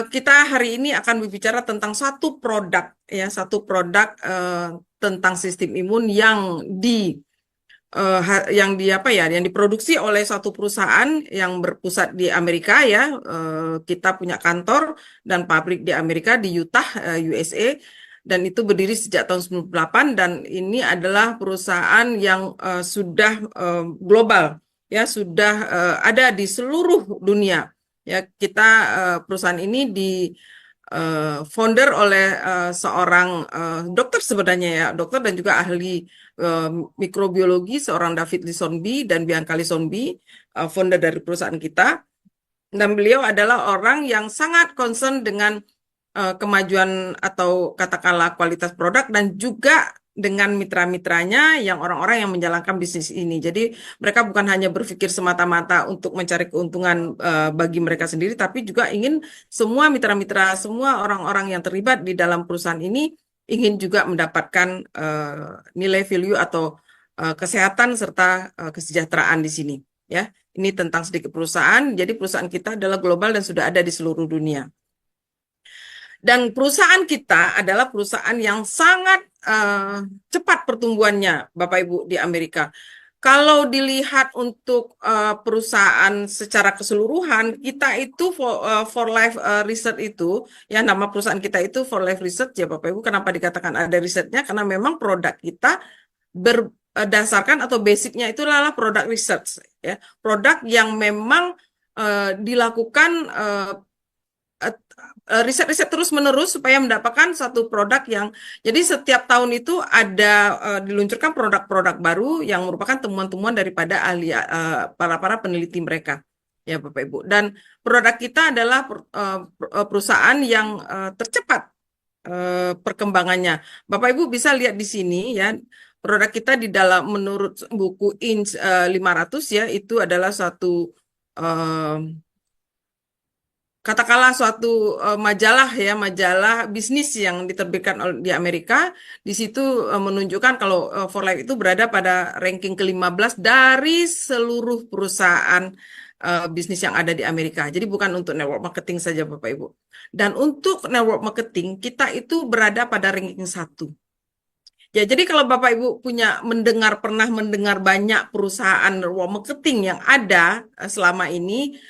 kita hari ini akan berbicara tentang satu produk ya, satu produk tentang sistem imun yang di apa ya, yang diproduksi oleh satu perusahaan yang berpusat di Amerika ya. Kita punya kantor dan pabrik di Amerika di Utah, USA, dan itu berdiri sejak tahun 98 dan ini adalah perusahaan yang sudah global ya, sudah ada di seluruh dunia. Ya, kita perusahaan ini di founder oleh seorang dokter sebenarnya ya, dokter dan juga ahli eh, mikrobiologi, seorang David Linsonby dan Bianca Linsonby, founder dari perusahaan kita. Dan beliau adalah orang yang sangat concern dengan kemajuan atau katakanlah kualitas produk dan juga dengan mitra-mitranya yang orang-orang yang menjalankan bisnis ini. Jadi mereka bukan hanya berpikir semata-mata untuk mencari keuntungan bagi mereka sendiri, tapi juga ingin semua mitra-mitra, semua orang-orang yang terlibat di dalam perusahaan ini ingin juga mendapatkan nilai value atau kesehatan serta kesejahteraan di sini. Ya, ini tentang sedikit perusahaan. Jadi perusahaan kita adalah global dan sudah ada di seluruh dunia. Dan perusahaan kita adalah perusahaan yang sangat cepat pertumbuhannya, Bapak Ibu, di Amerika. Kalau dilihat untuk perusahaan secara keseluruhan, kita itu for Life Research itu, ya nama perusahaan kita itu For Life Research ya Bapak Ibu. Kenapa dikatakan ada risetnya? Karena memang produk kita berdasarkan atau basicnya itu adalah produk research, ya, produk yang memang dilakukan riset-riset terus-menerus supaya mendapatkan satu produk yang, jadi setiap tahun itu ada diluncurkan produk-produk baru yang merupakan temuan-temuan daripada ahli para peneliti mereka, ya Bapak Ibu. Dan produk kita adalah perusahaan yang tercepat perkembangannya. Bapak Ibu bisa lihat di sini ya, produk kita di dalam menurut buku Inch 500 ya, itu adalah suatu katakanlah suatu majalah ya, majalah bisnis yang diterbitkan di Amerika. Di situ menunjukkan kalau For Life itu berada pada ranking ke-15 dari seluruh perusahaan bisnis yang ada di Amerika. Jadi bukan untuk network marketing saja Bapak Ibu. Dan untuk network marketing kita itu berada pada ranking 1. Ya, jadi kalau Bapak Ibu pernah mendengar banyak perusahaan network marketing yang ada selama ini,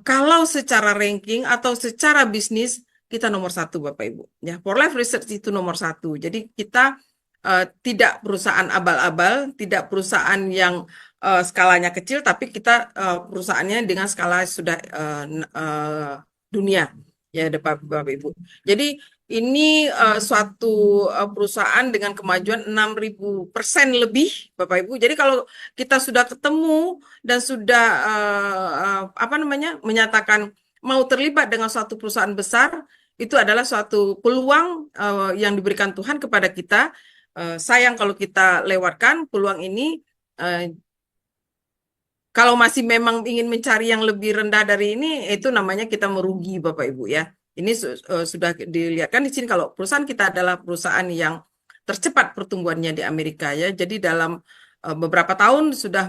kalau secara ranking atau secara bisnis kita nomor 1 Bapak Ibu. Ya, For Life Research itu nomor 1. Jadi kita tidak perusahaan abal-abal, tidak perusahaan yang skalanya kecil, tapi kita perusahaannya dengan skala sudah dunia, ya Bapak Ibu. Jadi ini suatu perusahaan dengan kemajuan 6.000% lebih, Bapak Ibu. Jadi kalau kita sudah ketemu dan sudah menyatakan mau terlibat dengan suatu perusahaan besar, itu adalah suatu peluang yang diberikan Tuhan kepada kita. Sayang kalau kita lewatkan peluang ini. Kalau masih memang ingin mencari yang lebih rendah dari ini, itu namanya kita merugi, Bapak Ibu ya. Ini sudah dilihatkan di sini kalau perusahaan kita adalah perusahaan yang tercepat pertumbuhannya di Amerika ya. Jadi dalam beberapa tahun sudah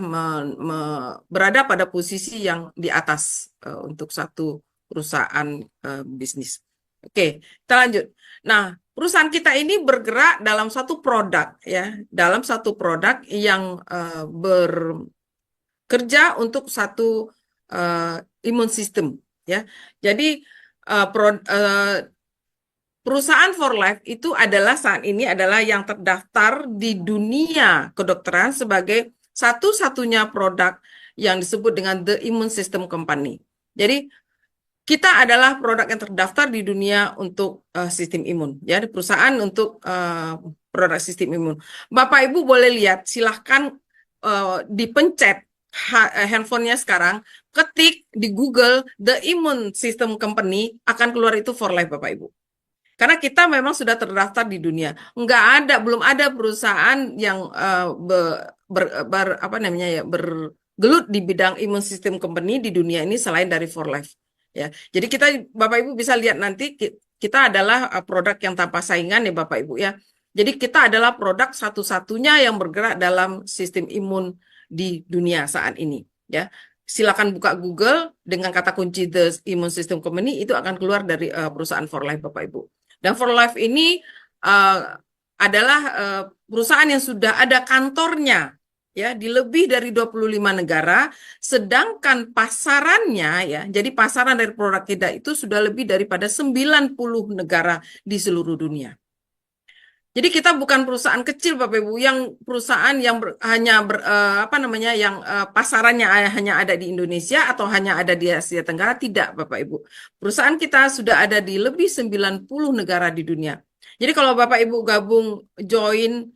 berada pada posisi yang di atas untuk satu perusahaan bisnis. Oke, kita lanjut. Nah, perusahaan kita ini bergerak dalam satu produk ya, dalam satu produk yang kerja untuk satu imun sistem ya. Jadi perusahaan For Life itu adalah saat ini adalah yang terdaftar di dunia kedokteran sebagai satu-satunya produk yang disebut dengan The Immune System Company. Jadi kita adalah produk yang terdaftar di dunia untuk sistem imun, ya, perusahaan untuk produk sistem imun. Bapak Ibu boleh lihat, silahkan dipencet handphonenya sekarang, ketik di Google The Immune System Company, akan keluar itu For Life Bapak Ibu. Karena kita memang sudah terdaftar di dunia. Belum ada perusahaan yang bergelut di bidang immune system company di dunia ini selain dari For Life. Ya, jadi Bapak Ibu bisa lihat nanti kita adalah produk yang tanpa saingan ya Bapak Ibu ya. Jadi kita adalah produk satu-satunya yang bergerak dalam sistem imun di dunia saat ini ya. silakan buka Google dengan kata kunci The Immune System Company, itu akan keluar dari perusahaan For Life, Bapak Ibu. Dan For Life ini adalah perusahaan yang sudah ada kantornya ya di lebih dari 25 negara, sedangkan pasarannya ya, jadi pasaran dari produk kita itu sudah lebih daripada 90 negara di seluruh dunia. Jadi kita bukan perusahaan kecil, Bapak Ibu, yang perusahaan yang apa namanya, yang pasarannya hanya ada di Indonesia atau hanya ada di Asia Tenggara. Tidak, Bapak Ibu. Perusahaan kita sudah ada di lebih 90 negara di dunia. Jadi kalau Bapak Ibu gabung join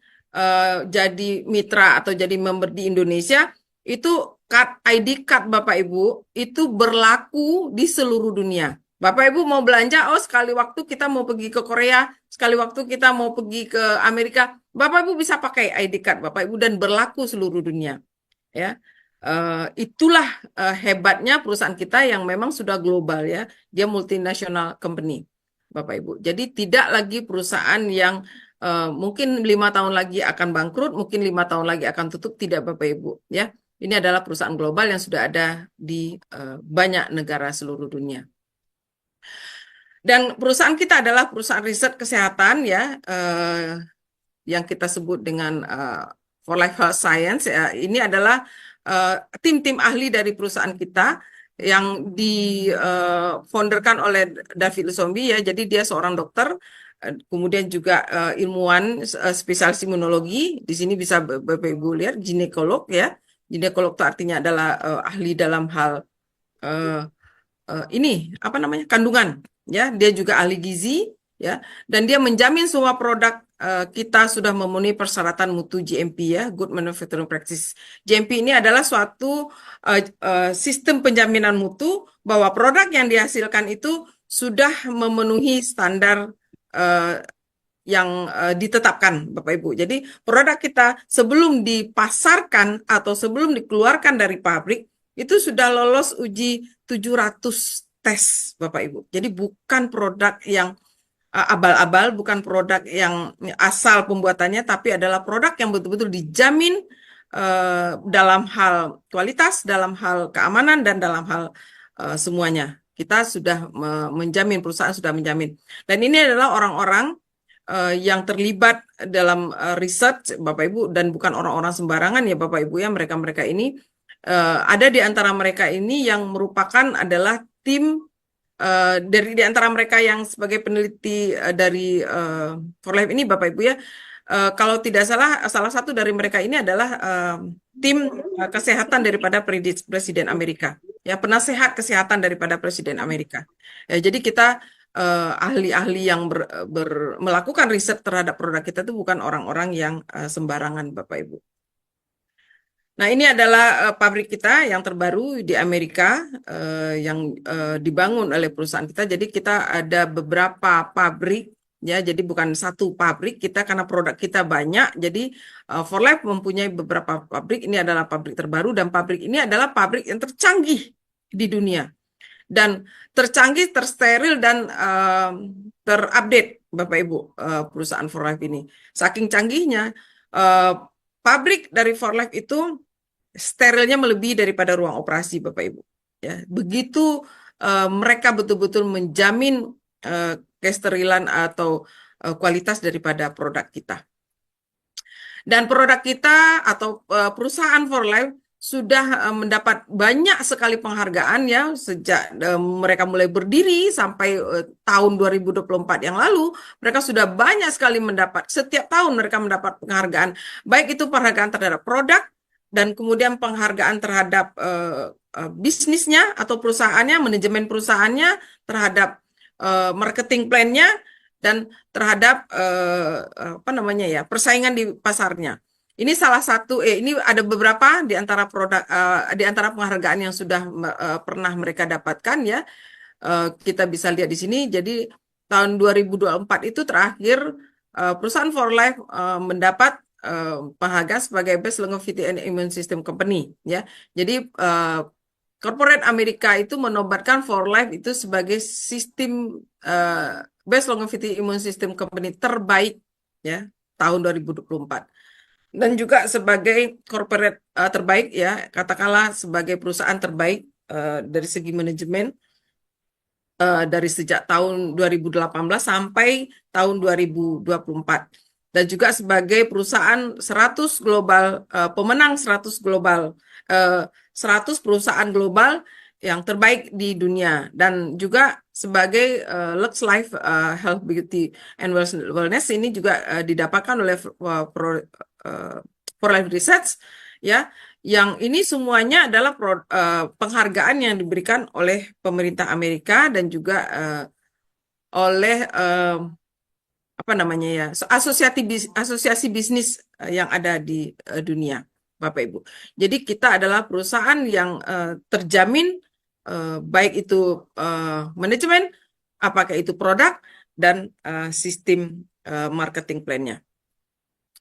jadi mitra atau jadi member di Indonesia, itu ID card Bapak Ibu itu berlaku di seluruh dunia. Bapak Ibu mau belanja, sekali waktu kita mau pergi ke Korea, sekali waktu kita mau pergi ke Amerika, Bapak Ibu bisa pakai ID card Bapak Ibu dan berlaku seluruh dunia. Ya, itulah hebatnya perusahaan kita yang memang sudah global ya, dia multinational company, Bapak Ibu. Jadi tidak lagi perusahaan yang mungkin 5 tahun lagi akan bangkrut, mungkin 5 tahun lagi akan tutup, tidak Bapak Ibu. Ya, ini adalah perusahaan global yang sudah ada di banyak negara seluruh dunia. Dan perusahaan kita adalah perusahaan riset kesehatan ya, yang kita sebut dengan For Life Health Science. Ya. Ini adalah tim-tim ahli dari perusahaan kita yang difounderkan oleh David Lusombi ya. Jadi dia seorang dokter, kemudian juga ilmuwan spesialis imunologi. Di sini bisa Bapak Ibu lihat ginekolog ya. Ginekolog itu artinya adalah ahli dalam hal ini apa namanya, kandungan ya. Dia juga ahli gizi ya, dan dia menjamin semua produk kita sudah memenuhi persyaratan mutu GMP ya, Good Manufacturing Practice. GMP ini adalah suatu sistem penjaminan mutu bahwa produk yang dihasilkan itu sudah memenuhi standar yang ditetapkan Bapak Ibu. Jadi produk kita sebelum dipasarkan atau sebelum dikeluarkan dari pabrik itu sudah lolos uji 700 tes Bapak Ibu. Jadi bukan produk yang abal-abal, bukan produk yang asal pembuatannya, tapi adalah produk yang betul-betul dijamin dalam hal kualitas, dalam hal keamanan, dan dalam hal semuanya. Kita sudah menjamin, perusahaan sudah menjamin. Dan ini adalah orang-orang yang terlibat dalam riset Bapak Ibu, dan bukan orang-orang sembarangan ya Bapak Ibu ya. Mereka-mereka ini ada di antara mereka ini yang merupakan adalah tim dari di antara mereka yang sebagai peneliti dari For Life ini Bapak Ibu ya. Kalau tidak salah, salah satu dari mereka ini adalah tim kesehatan daripada Presiden Amerika, ya, penasehat kesehatan daripada Presiden Amerika. Ya, jadi kita ahli-ahli yang melakukan riset terhadap produk kita itu bukan orang-orang yang sembarangan, Bapak Ibu. Nah, ini adalah pabrik kita yang terbaru di Amerika yang dibangun oleh perusahaan kita. Jadi kita ada beberapa pabrik ya, jadi bukan satu pabrik kita karena produk kita banyak. Jadi For Life mempunyai beberapa pabrik. Ini adalah pabrik terbaru, dan pabrik ini adalah pabrik yang tercanggih di dunia. Dan tercanggih, tersteril, dan terupdate Bapak Ibu, perusahaan For Life ini. Saking canggihnya, pabrik dari For Life itu sterilnya melebihi daripada ruang operasi Bapak Ibu. Ya, begitu mereka betul-betul menjamin kesterilan atau kualitas daripada produk kita. Dan produk kita atau perusahaan For Life sudah mendapat banyak sekali penghargaan ya sejak mereka mulai berdiri sampai tahun 2024 yang lalu. Mereka sudah banyak sekali mendapat, setiap tahun mereka mendapat penghargaan, baik itu penghargaan terhadap produk dan kemudian penghargaan terhadap bisnisnya atau perusahaannya, manajemen perusahaannya, terhadap marketing plan-nya, dan terhadap apa namanya ya, persaingan di pasarnya. Ini salah satu, ini ada beberapa di antara produk, di antara penghargaan yang sudah pernah mereka dapatkan ya. Kita bisa lihat di sini. Jadi tahun 2024 itu terakhir perusahaan For Life mendapat penghargaan sebagai Best Longevity and Immune System Company ya. Jadi Corporate Amerika itu menobatkan For Life itu sebagai sistem Best Longevity Immune System Company terbaik ya tahun 2024. dan juga sebagai corporate terbaik ya, katakanlah sebagai perusahaan terbaik dari segi manajemen dari sejak tahun 2018 sampai tahun 2024. Dan juga sebagai perusahaan 100 global, pemenang 100 global, 100 perusahaan global yang terbaik di dunia. Dan juga sebagai Lux Life Health Beauty and Wellness ini juga didapatkan oleh For Life Research ya, yang ini semuanya adalah penghargaan yang diberikan oleh pemerintah Amerika dan juga oleh apa namanya ya, asosiasi bisnis yang ada di dunia, Bapak Ibu. Jadi kita adalah perusahaan yang terjamin baik itu manajemen, apakah itu produk dan sistem marketing plan-nya.